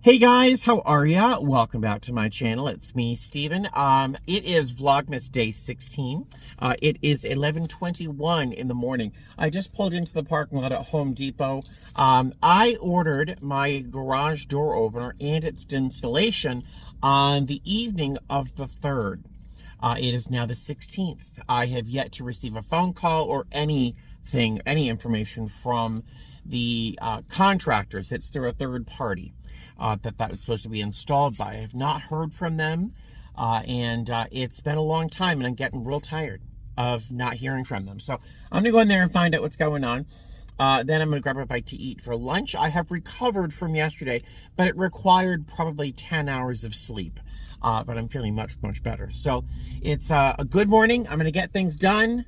Hey guys, how are ya? Welcome back to my channel. It's me, Steven. It is Vlogmas Day 16. It is 11:21 in the morning. I just pulled into the parking lot at Home Depot. I ordered my garage door opener and its installation on the evening of the 3rd. It is now the 16th. I have yet to receive a phone call or anything, any information from the contractors. It's through a third party. That was supposed to be installed by. I have not heard from them, and it's been a long time, and I'm getting real tired of not hearing from them. So I'm going to go in there and find out what's going on. Then I'm going to grab a bite to eat for lunch. I have recovered from yesterday, but it required probably 10 hours of sleep. But I'm feeling much, much better. So it's a good morning. I'm going to get things done,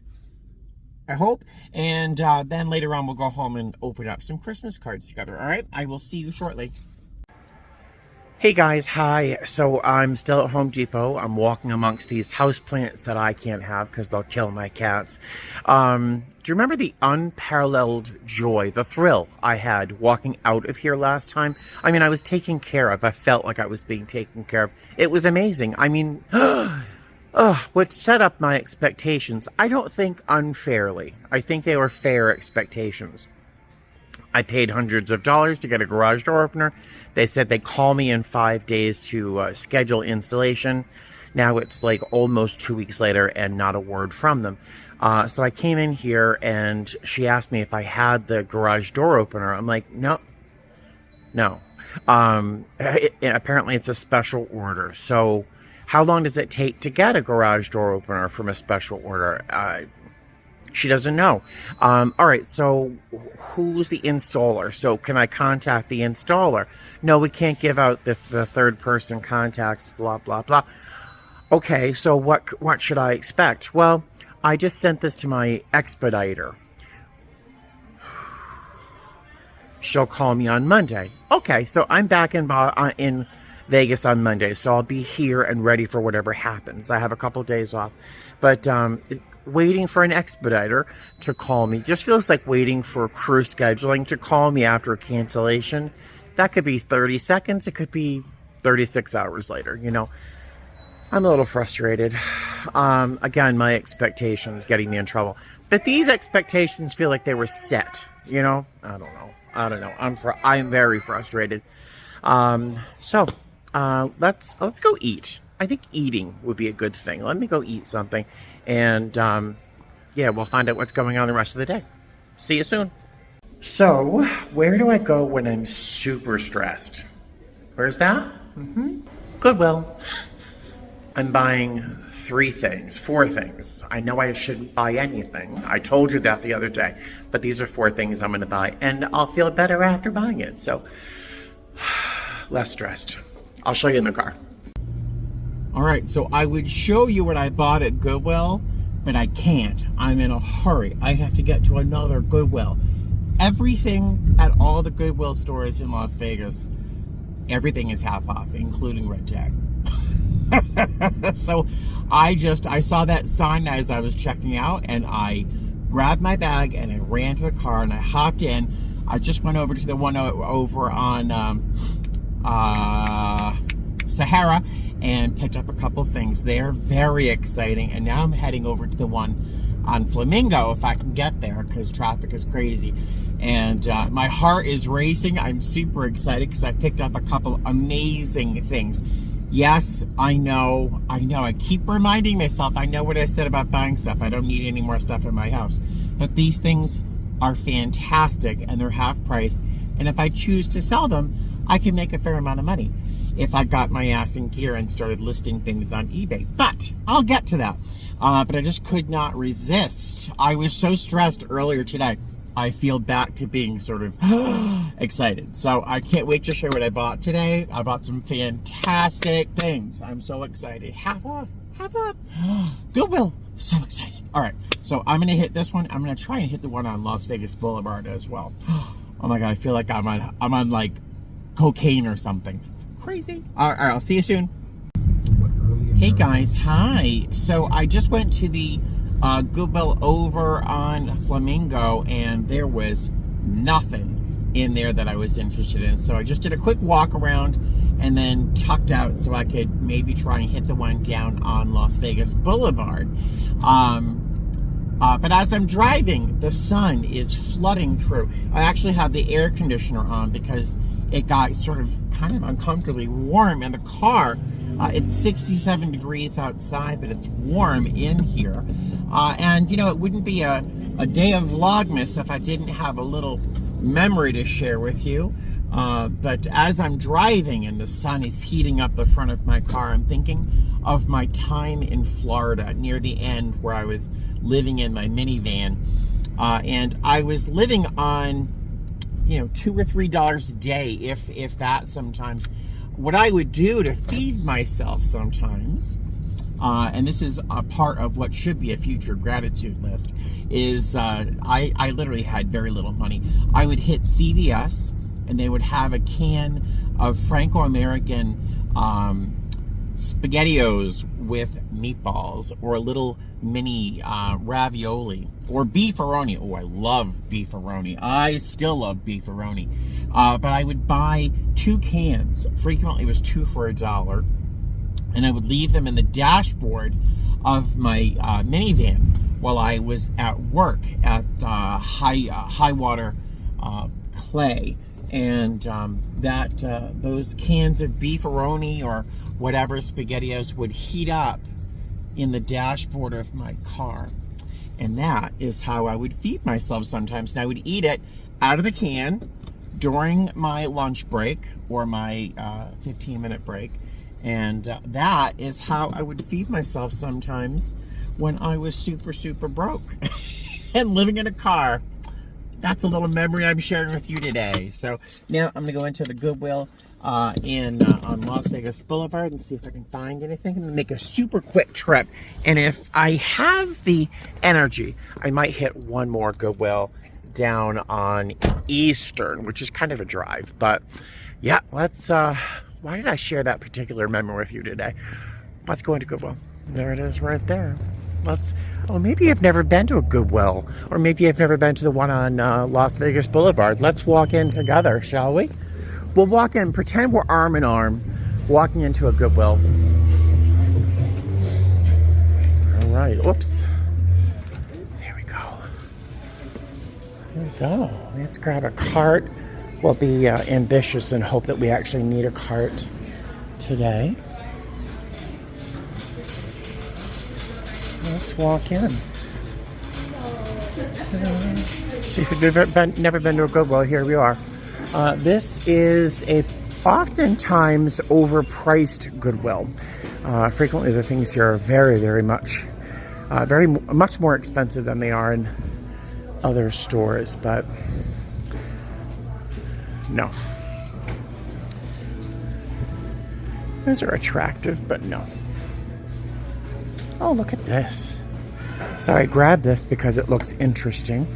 I hope. And then later on, we'll go home and open up some Christmas cards together. All right? I will see you shortly. Hey guys, hi. So I'm still at Home Depot. I'm walking amongst these houseplants that I can't have because they'll kill my cats. Do you remember the unparalleled joy, the thrill I had walking out of here last time? I mean, I was taken care of. I felt like I was being taken care of. It was amazing. I mean, what set up my expectations, I don't think unfairly. I think they were fair expectations. I paid hundreds of dollars to get a garage door opener. They said they'd call me in 5 days to schedule installation. Now it's like almost 2 weeks later and not a word from them. So I came in here and she asked me if I had the garage door opener. I'm like, no. Apparently it's a special order. So how long does it take to get a garage door opener from a special order? She doesn't know. All right, so who's the installer? So can I contact the installer? No, we can't give out the third person contacts, blah, blah, blah. Okay, so what should I expect? Well, I just sent this to my expediter. She'll call me on Monday. Okay, so I'm back in Vegas on Monday, so I'll be here and ready for whatever happens. I have a couple days off. But waiting for an expediter to call me just feels like waiting for crew scheduling to call me after a cancellation. That could be 30 seconds. It could be 36 hours later, you know. I'm a little frustrated. Again, my expectations getting me in trouble. But these expectations feel like they were set, you know. I don't know. I'm very frustrated. So let's go eat. I think eating would be a good thing. Let me go eat something. And, yeah, we'll find out what's going on the rest of the day. See you soon. So, where do I go when I'm super stressed? Where's that? Goodwill. I'm buying 4 things. I know I shouldn't buy anything. I told you that the other day. But these are 4 things I'm going to buy. And I'll feel better after buying it. So, less stressed. I'll show you in the car. All right, so I would show you what I bought at Goodwill, but I can't. I'm in a hurry. I have to get to another Goodwill. Everything at all the Goodwill stores in Las Vegas, everything is half off, including Red Tag. So I saw that sign as I was checking out, and I grabbed my bag and I ran to the car and I hopped in. I just went over to the one over on Sahara and picked up a couple things there. Very exciting. And now I'm heading over to the one on Flamingo if I can get there because traffic is crazy. And my heart is racing. I'm super excited because I picked up a couple amazing things. Yes, I know. I keep reminding myself. I know what I said about buying stuff. I don't need any more stuff in my house. But these things are fantastic and they're half price. And if I choose to sell them, I can make a fair amount of money if I got my ass in gear and started listing things on eBay. But I'll get to that. But I just could not resist. I was so stressed earlier today. I feel back to being sort of excited. So I can't wait to show you what I bought today. I bought some fantastic things. I'm so excited. Half off. Goodwill. So excited. All right. So I'm going to hit this one. I'm going to try and hit the one on Las Vegas Boulevard as well. Oh my God. I feel like I'm on like cocaine or something. Crazy. All right, I'll see you soon. Hey guys, hi. So I just went to the Goodwill over on Flamingo and there was nothing. in there that I was interested in. So I just did a quick walk around and then tucked out so I could maybe try and hit the one down on Las Vegas Boulevard. But as I'm driving, the sun is flooding through. I actually have the air conditioner on because it got sort of kind of uncomfortably warm in the car. It's 67 degrees outside, but it's warm in here. And, you know, it wouldn't be a day of Vlogmas if I didn't have a little memory to share with you. But as I'm driving and the sun is heating up the front of my car, I'm thinking of my time in Florida near the end where I was living in my minivan. And I was living on, you know, $2 or $3 a day, if that sometimes. What I would do to feed myself sometimes, and this is a part of what should be a future gratitude list, is I literally had very little money. I would hit CVS and they would have a can of Franco-American SpaghettiOs with meatballs, or a little mini ravioli, or beefaroni. Oh, I love beefaroni. I still love beefaroni. But I would buy 2 cans. Frequently it was 2 for $1. And I would leave them in the dashboard of my minivan while I was at work at High Water Clay. And those cans of beefaroni or whatever SpaghettiOs would heat up in the dashboard of my car. And that is how I would feed myself sometimes. And I would eat it out of the can during my lunch break or my 15-minute break. And that is how I would feed myself sometimes when I was super, super broke and living in a car. That's a little memory I'm sharing with you today. So now I'm going to go into the Goodwill on Las Vegas Boulevard and see if I can find anything. I'm going to make a super quick trip. And if I have the energy, I might hit one more Goodwill down on Eastern, which is kind of a drive. But yeah, let's, why did I share that particular memory with you today? Let's go into Goodwill. There it is right there. Oh, maybe you've never been to a Goodwill, or maybe you've never been to the one on Las Vegas Boulevard. Let's walk in together, shall we? We'll walk in, pretend we're arm in arm, walking into a Goodwill. All right, oops. There we go. There we go. Let's grab a cart. We'll be ambitious and hope that we actually need a cart today. Let's walk in. See if you've never been to a Goodwill, here we are. This is a oftentimes overpriced Goodwill. Frequently the things here are very, very much more expensive than they are in other stores, but no. Those are attractive, but no. Oh, look at this. So I grabbed this because it looks interesting.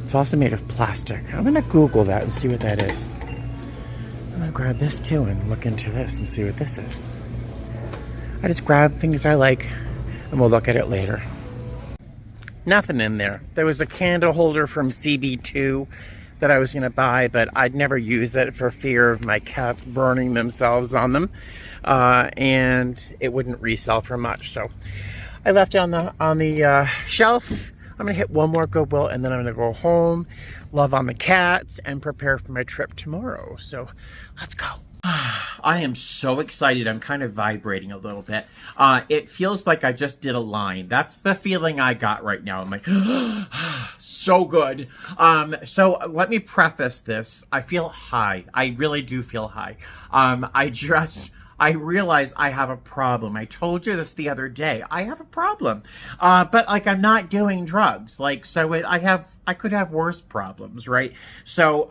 It's also made of plastic. I'm going to Google that and see what that is. I'm going to grab this too and look into this and see what this is. I just grab things I like and we'll look at it later. Nothing in there. There was a candle holder from CB2 that I was going to buy, but I'd never use it for fear of my cats burning themselves on them. And it wouldn't resell for much. So I left it on the shelf. I'm gonna hit one more Goodwill and then I'm gonna go home, love on the cats, and prepare for my trip tomorrow. So let's go. I am so excited. I'm kind of vibrating a little bit. It feels like I just did a line. That's the feeling I got right now. I'm like, so good. So let me preface this. I feel high. I really do feel high. I realize I have a problem. I told you this the other day. I have a problem. But like, I'm not doing drugs. Like, so I could have worse problems, right? So,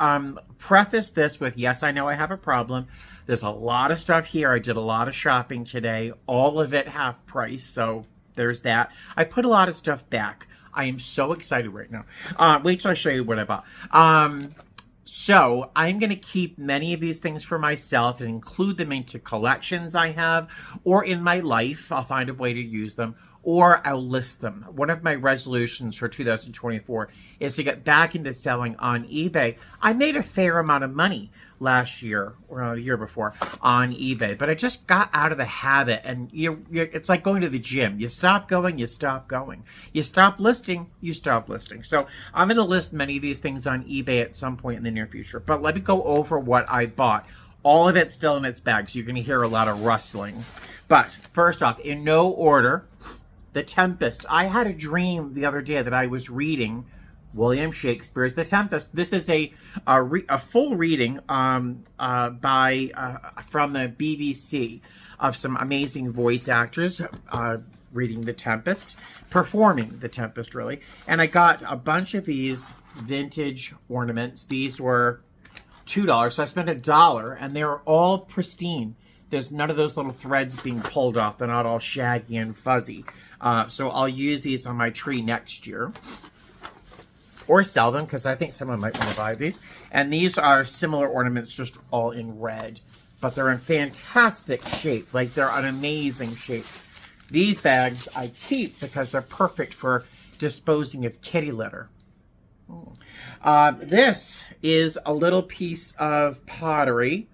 preface this with, yes, I know I have a problem. There's a lot of stuff here. I did a lot of shopping today. All of it half price. So there's that. I put a lot of stuff back. I am so excited right now. Wait till I show you what I bought. So I'm going to keep many of these things for myself and include them into collections I have, or in my life, I'll find a way to use them, or I'll list them. One of my resolutions for 2024 is to get back into selling on eBay. I made a fair amount of money last year or the year before on eBay, but I just got out of the habit, and it's like going to the gym. You stop going, you stop going. You stop listing, you stop listing. So I'm going to list many of these things on eBay at some point in the near future, but let me go over what I bought. All of it's still in its bag, so you're going to hear a lot of rustling. But first off, in no order, The Tempest. I had a dream the other day that I was reading William Shakespeare's The Tempest. This is a full reading from the BBC of some amazing voice actors reading The Tempest, performing The Tempest, really. And I got a bunch of these vintage ornaments. These were $2, so I spent $1, and they're all pristine. There's none of those little threads being pulled off. They're not all shaggy and fuzzy. So I'll use these on my tree next year. Or sell them, because I think someone might want to buy these. And these are similar ornaments, just all in red. But they're in fantastic shape. Like, they're an amazing shape. These bags I keep because they're perfect for disposing of kitty litter. This is a little piece of pottery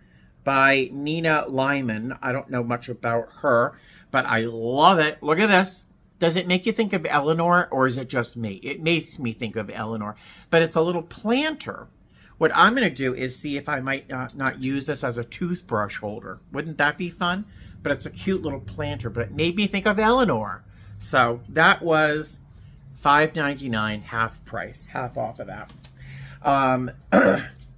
by Nina Lyman. I don't know much about her, but I love it. Look at this. Does it make you think of Eleanor, or is it just me? It makes me think of Eleanor, but it's a little planter. What I'm going to do is see if I might not use this as a toothbrush holder. Wouldn't that be fun? But it's a cute little planter, but it made me think of Eleanor. So that was $5.99, half price, half off of that.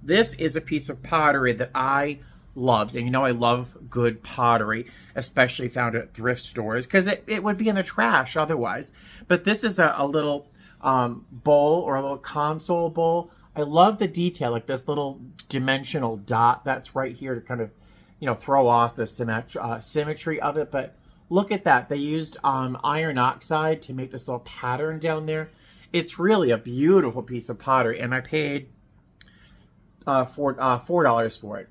This is a piece of pottery that I loved. And you know I love good pottery, especially found at thrift stores, because it would be in the trash otherwise. But this is a little bowl, or a little console bowl. I love the detail, like this little dimensional dot that's right here to kind of, you know, throw off the symmetry of it. But look at that. They used iron oxide to make this little pattern down there. It's really a beautiful piece of pottery, and I paid $4 for it.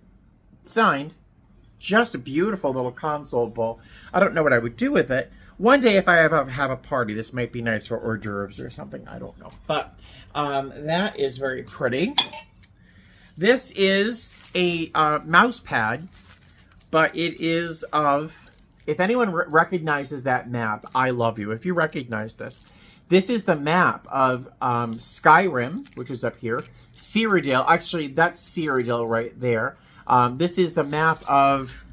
Signed. Just a beautiful little console bowl. I don't know what I would do with it. One day if I have a party, this might be nice for hors d'oeuvres or something. I don't know. But that is very pretty. This is a mouse pad, but it is of, if anyone recognizes that map, I love you. If you recognize this. This is the map of Skyrim, which is up here. Cyrodiil. Actually, that's Cyrodiil right there. This is the map of,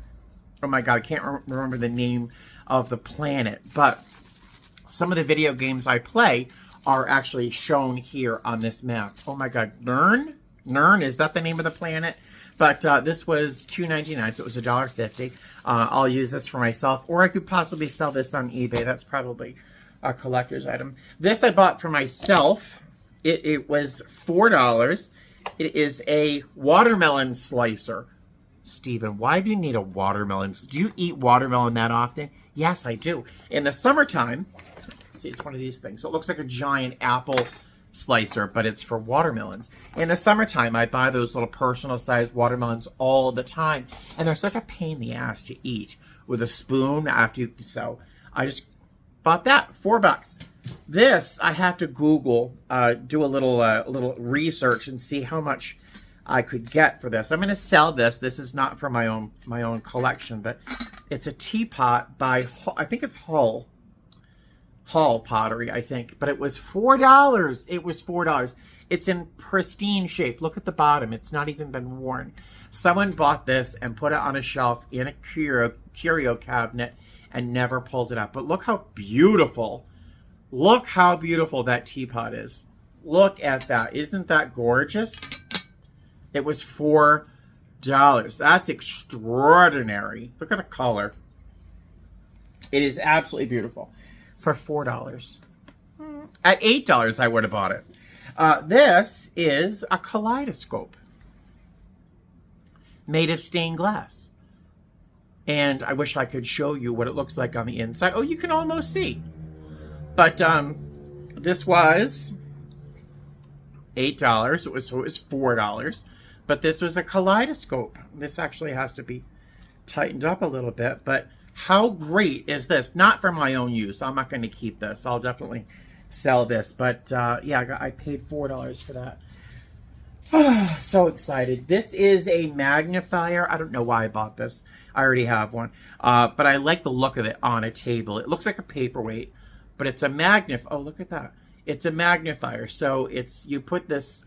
oh my god, I can't remember the name of the planet, but some of the video games I play are actually shown here on this map. Oh my god, Nern? Nern, is that the name of the planet? But this was $2.99, so it was $1.50. I'll use this for myself, or I could possibly sell this on eBay. That's probably a collector's item. This I bought for myself. It was $4. It is a watermelon slicer. Stephen, why do you need a watermelon? Do you eat watermelon that often? Yes, I do. In the summertime, let's see, it's one of these things. So it looks like a giant apple slicer, but it's for watermelons. In the summertime, I buy those little personal-sized watermelons all the time, and they're such a pain in the ass to eat with a spoon after you. So I just bought that, $4. This I have to Google, do a little research and see how much I could get for this. I'm going to sell this. This is not for my own collection, but it's a teapot by, I think it's Hull Pottery, I think. But it was $4. It was $4. It's in pristine shape. Look at the bottom. It's not even been worn. Someone bought this and put it on a shelf in a curio cabinet and never pulled it up. But look how beautiful. Look how beautiful that teapot is. Look at that. Isn't that gorgeous? It was $4. That's extraordinary. Look at the color. It is absolutely beautiful. For $4. At $8, I would have bought it. This is a kaleidoscope made of stained glass. And I wish I could show you what it looks like on the inside. Oh, you can almost see. But this was $8. It was $4. But this was a kaleidoscope. This actually has to be tightened up a little bit. But How great is this? Not for my own use. I'm not going to keep this. I'll definitely sell this. But yeah, I paid $4 for that. So excited. This is a magnifier. I don't know why I bought this. I already have one. But I like the look of it on a table. It looks like a paperweight, but it's a magnifier. Oh, look at that. It's a magnifier. So it's, you put this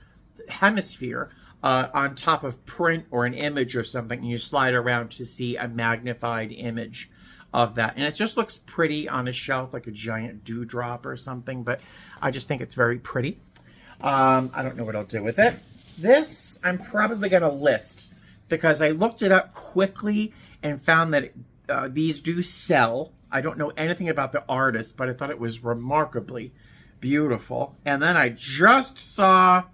hemisphere on top of print or an image or something, and you slide around to see a magnified image of that. And it just looks pretty on a shelf, like a giant dewdrop or something, but I just think it's very pretty. I don't know what I'll do with it. This I'm probably going to list because I looked it up quickly and found that these do sell. I don't know anything about the artist, but I thought it was remarkably beautiful. And then I just saw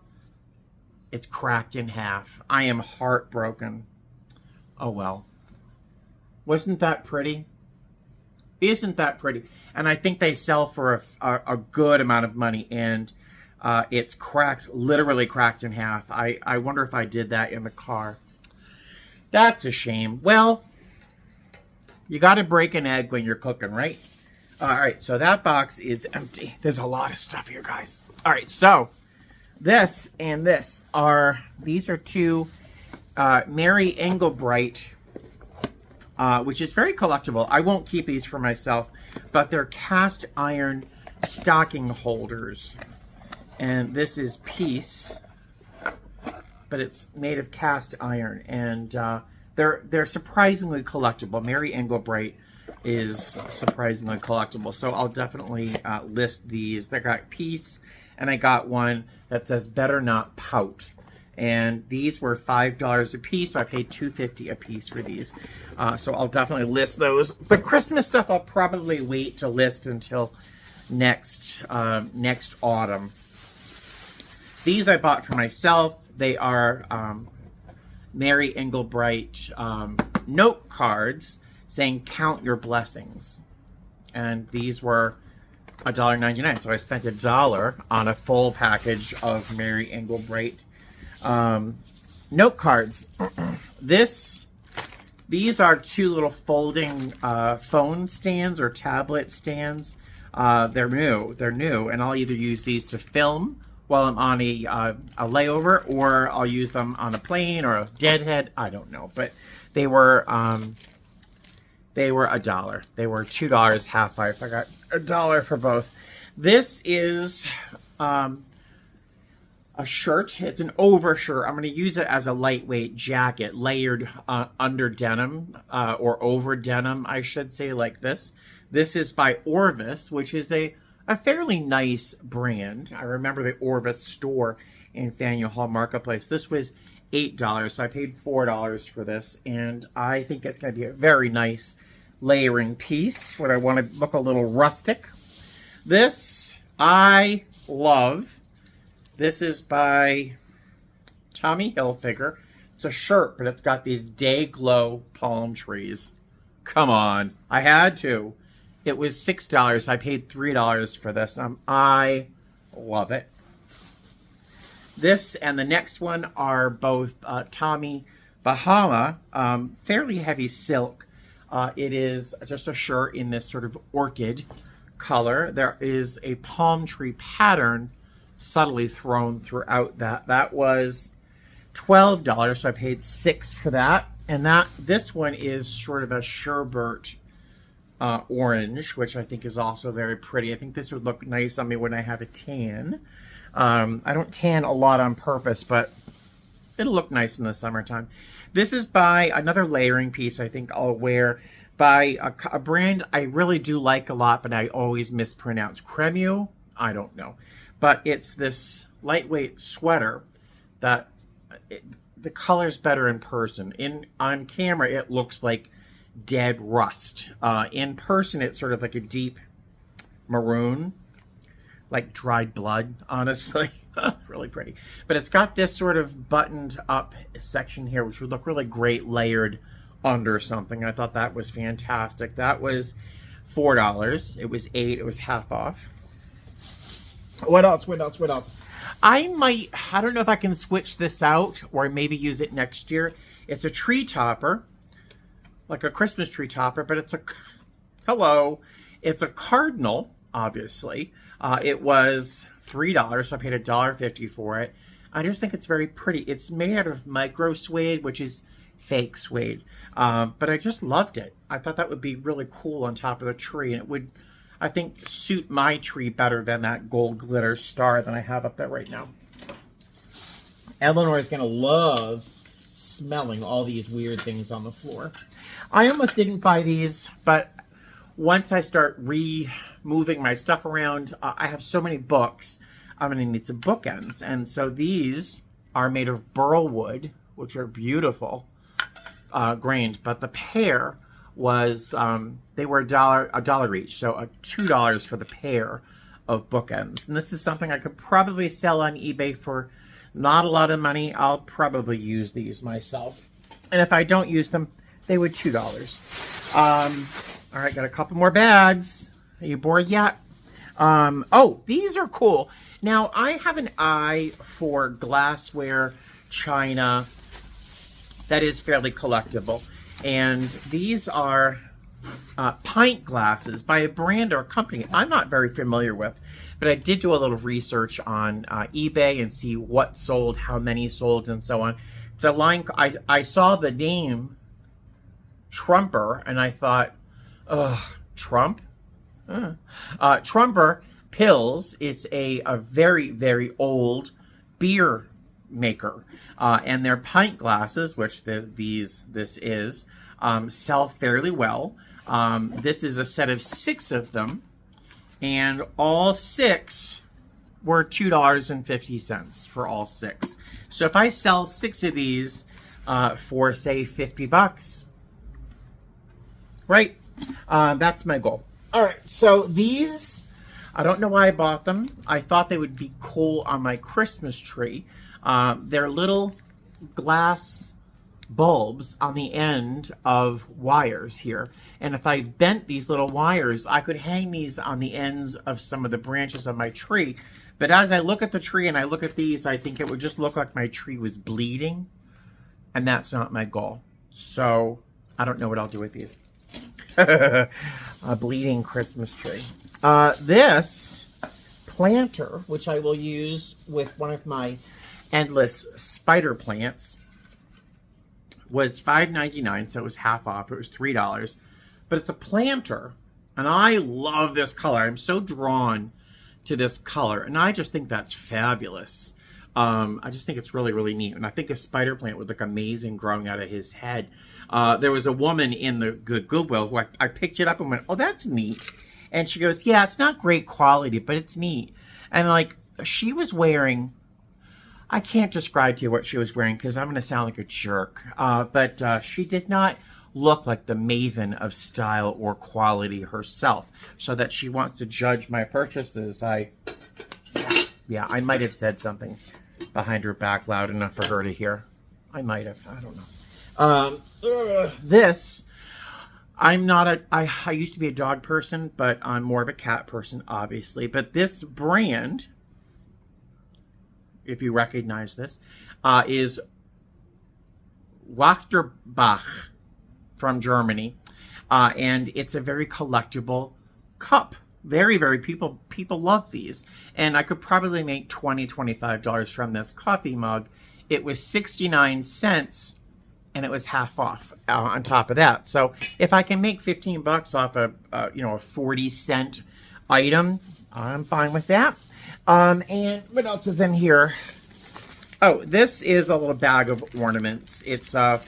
it's cracked in half. I am heartbroken. Oh well. Wasn't that pretty? Isn't that pretty? And I think they sell for a good amount of money, and it's cracked, literally cracked in half. I wonder if I did that in the car. That's a shame. Well, you got to break an egg when you're cooking, right? All right, so that box is empty. There's a lot of stuff here, guys. All right, so this and this are, these are two Mary Englebright, which is very collectible. I won't keep these for myself, but they're cast iron stocking holders. And this is Peace, but it's made of cast iron, and they're surprisingly collectible. Mary Englebright is surprisingly collectible, so I'll definitely list these. I got Peace, and I got one that says Better Not Pout, and these were $5 a piece, so I paid $2.50 a piece for these. So I'll definitely list those. The Christmas stuff I'll probably wait to list until next autumn. These I bought for myself. They are Mary Englebright note cards saying "Count Your Blessings," and these were $1.99. So I spent $1 on a full package of Mary Englebright note cards. These are two little folding phone stands or tablet stands. They're new, and I'll either use these to film while I'm on a layover, or I'll use them on a plane or a deadhead. I don't know, but they were $1. They were $2 half price. I got $1 for both. This is a shirt. It's an overshirt. I'm going to use it as a lightweight jacket, layered under denim or over denim, I should say, like this. This is by Orvis, which is a fairly nice brand. I remember the Orvis store in Faneuil Hall Marketplace. This was $8, so I paid $4 for this, and I think it's going to be a very nice layering piece when I want to look a little rustic. This I love. This is by Tommy Hilfiger. It's a shirt, but it's got these day glow palm trees. Come on, I had to. It was $6. I paid $3 for this. I love it. This and the next one are both Tommy Bahama, fairly heavy silk. It is just a shirt in this sort of orchid color. There is a palm tree pattern subtly thrown throughout that. That was $12, so I paid $6 for that. And this one is sort of a sherbet orange, which I think is also very pretty. I think this would look nice on me when I have a tan. I don't tan a lot on purpose, but it'll look nice in the summertime. This is by another layering piece I think I'll wear by a brand I really do like a lot, but I always mispronounce. Cremio? I don't know. But it's this lightweight sweater that the color's better in person. On camera, it looks like dead rust. In person, it's sort of like a deep maroon, like dried blood, honestly. Really pretty. But it's got this sort of buttoned up section here, which would look really great layered under something. I thought that was fantastic. That was $4. It was $8. It was half off. What else? I don't know if I can switch this out or maybe use it next year. It's a tree topper. like a Christmas tree topper, but it's a, hello, it's a cardinal, obviously. It was $3, so I paid $1.50 for it. I just think it's very pretty. It's made out of micro suede, which is fake suede. But I just loved it. I thought that would be really cool on top of the tree, and it would, I think, suit my tree better than that gold glitter star that I have up there right now. Eleanor is going to love smelling all these weird things on the floor. I almost didn't buy these, but once I start removing my stuff around, I have so many books, I'm going to need some bookends. And so these are made of burl wood, which are beautiful, grained. But the pair was, they were a dollar each, so $2 for the pair of bookends. And this is something I could probably sell on eBay for not a lot of money. I'll probably use these myself. And if I don't use them, they would $2. All right, got a couple more bags. Are you bored yet? Oh, these are cool. Now, I have an eye for glassware, china, that is fairly collectible. And these are pint glasses by a brand or company I'm not very familiar with. But I did do a little research on eBay and see what sold, how many sold, and so on. It's a line, I saw the name Trumper, and I thought, ugh, Trump? Trumper Pills is a very, very old beer maker. And their pint glasses, which this is, sell fairly well. This is a set of 6 of them. And all 6 were $2.50 for all 6. So if I sell 6 of these for, say, $50, right? That's my goal. All right, so these, I don't know why I bought them. I thought they would be cool on my Christmas tree. They're little glass bulbs on the end of wires here. And if I bent these little wires, I could hang these on the ends of some of the branches of my tree. But as I look at the tree and I look at these, I think it would just look like my tree was bleeding. And that's not my goal. So I don't know what I'll do with these. A bleeding Christmas tree. This planter, which I will use with one of my endless spider plants, was $5.99, so it was half off. It was $3. But it's a planter, and I love this color. I'm so drawn to this color, and I just think that's fabulous. I just think it's really, really neat, and I think a spider plant would look amazing growing out of his head. There was a woman in the Goodwill who I picked it up and went, oh, that's neat. And she goes, yeah, it's not great quality, but it's neat. And like, she was wearing, I can't describe to you what she was wearing because I'm going to sound like a jerk. But she did not look like the maven of style or quality herself. So that she wants to judge my purchases, I might have said something behind her back loud enough for her to hear. I might have, I don't know. This, I'm not I used to be a dog person, but I'm more of a cat person, obviously. But this brand, if you recognize this, is Wachterbach from Germany. And it's a very collectible cup. Very, very, people love these. And I could probably make $20, $25 from this coffee mug. It was 69 cents. And it was half off on top of that. So if I can make 15 bucks off a 40-cent item, I'm fine with that. And what else is in here? Oh, this is a little bag of ornaments. It's a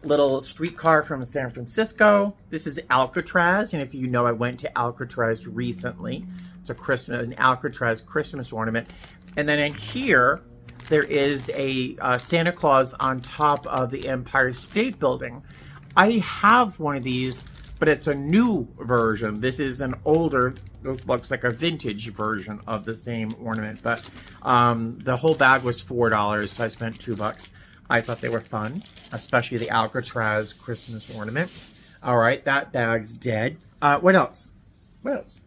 little streetcar from San Francisco. This is Alcatraz, and if you know, I went to Alcatraz recently. It's an Alcatraz Christmas ornament. And then in here, there is a Santa Claus on top of the Empire State Building. I have one of these, but it's a new version. This is an older, looks like a vintage version of the same ornament. But the whole bag was $4, so I spent $2. I thought they were fun, especially the Alcatraz Christmas ornament. All right, that bag's dead. What else? What else?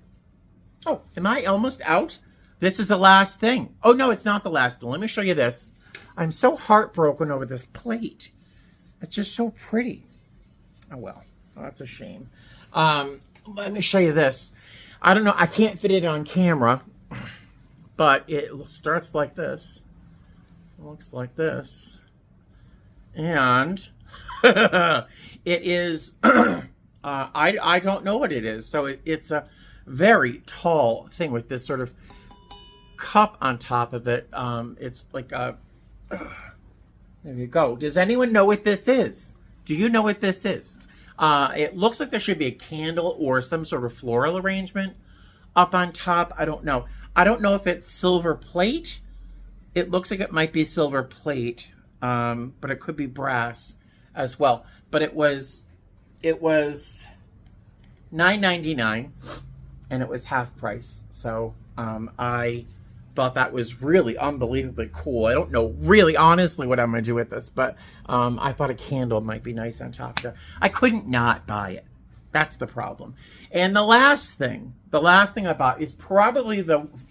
Oh, am I almost out? This is the last thing. Oh, no, it's not the last thing. Let me show you this. I'm so heartbroken over this plate. It's just so pretty. Oh, well. Oh, that's a shame. Let me show you this. I don't know. I can't fit it on camera, but it starts like this. It looks like this. And it is, I don't know what it is. So it's a very tall thing with this sort of cup on top of it. It's like a, there you go. Does anyone know what this is? Do you know what this is? It looks like there should be a candle or some sort of floral arrangement up on top. I don't know. I don't know if it's silver plate. It looks like it might be silver plate, but it could be brass as well. But it was $9.99, and it was half price. So I thought that was really unbelievably cool. I don't know really honestly what I'm going to do with this, but I thought a candle might be nice on top there. I couldn't not buy it. That's the problem. And the last thing I bought is probably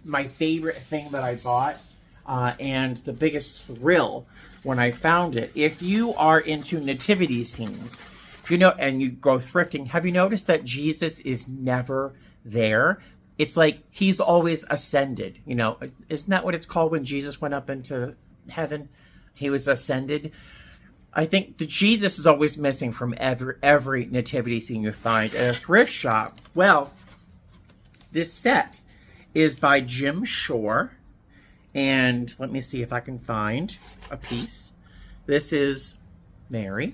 my favorite thing that I bought, and the biggest thrill when I found it. If you are into nativity scenes, you know, and you go thrifting, have you noticed that Jesus is never there? It's like he's always ascended. You know, isn't that what it's called when Jesus went up into heaven? He was ascended. I think the Jesus is always missing from every nativity scene you find at a thrift shop. Well, this set is by Jim Shore. And let me see if I can find a piece. This is Mary.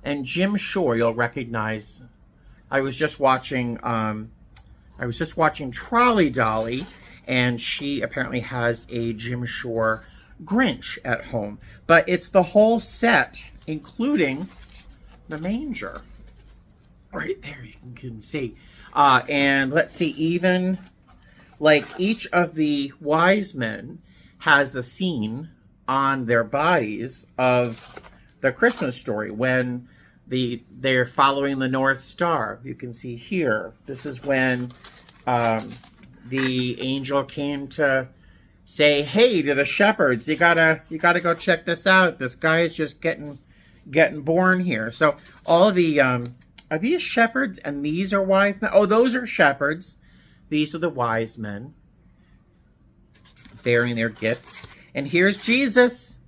And Jim Shore, you'll recognize. I was just watching Trolley Dolly, and she apparently has a Jim Shore Grinch at home. But it's the whole set, including the manger. Right there, you can see. And let's see, even like each of the wise men has a scene on their bodies of the Christmas story when they're following the North Star. You can see here, this is when the angel came to say, hey, to the shepherds, you gotta go check this out. This guy is just getting born here. So all of the, are these shepherds and these are wise men? Oh, those are shepherds. These are the wise men bearing their gifts. And here's Jesus.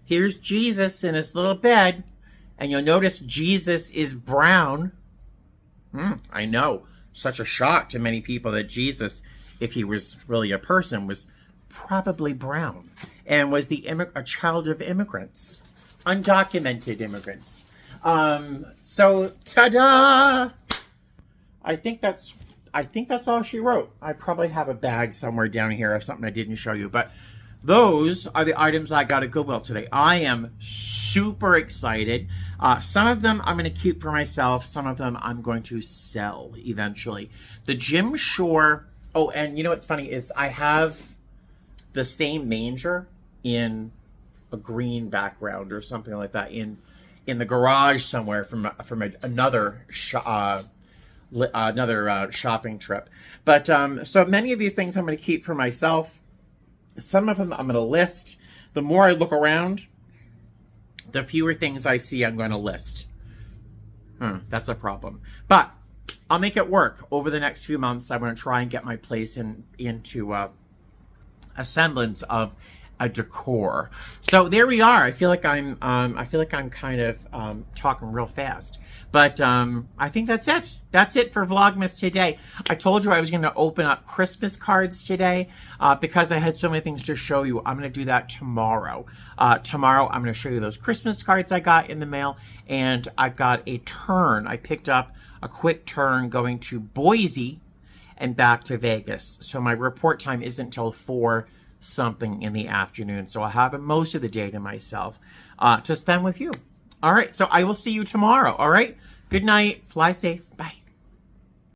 Here's Jesus in his little bed. And you'll notice Jesus is brown. I know. Such a shock to many people that Jesus, if he was really a person, was probably brown. And was a child of immigrants. Undocumented immigrants. So, ta-da! I think that's all she wrote. I probably have a bag somewhere down here of something I didn't show you. But those are the items I got at Goodwill today. I am super excited. Some of them I'm going to keep for myself. Some of them I'm going to sell eventually. The Jim Shore. Oh, and you know what's funny is I have the same manger in a green background or something like that in the garage somewhere from another shopping trip. But so many of these things I'm going to keep for myself. Some of them I'm going to list. The more I look around, the fewer things I see I'm going to list. That's a problem. But I'll make it work over the next few months. I'm going to try and get my place into a semblance of a decor. So there we are. I feel like I'm kind of talking real fast. But I think that's it. That's it for Vlogmas today. I told you I was going to open up Christmas cards today because I had so many things to show you. I'm going to do that tomorrow. Tomorrow I'm going to show you those Christmas cards I got in the mail. And I got a turn. I picked up a quick turn going to Boise and back to Vegas. So my report time isn't until 4 something in the afternoon. So I'll have most of the day to myself to spend with you. All right, so I will see you tomorrow, all right? Good night. Fly safe. Bye.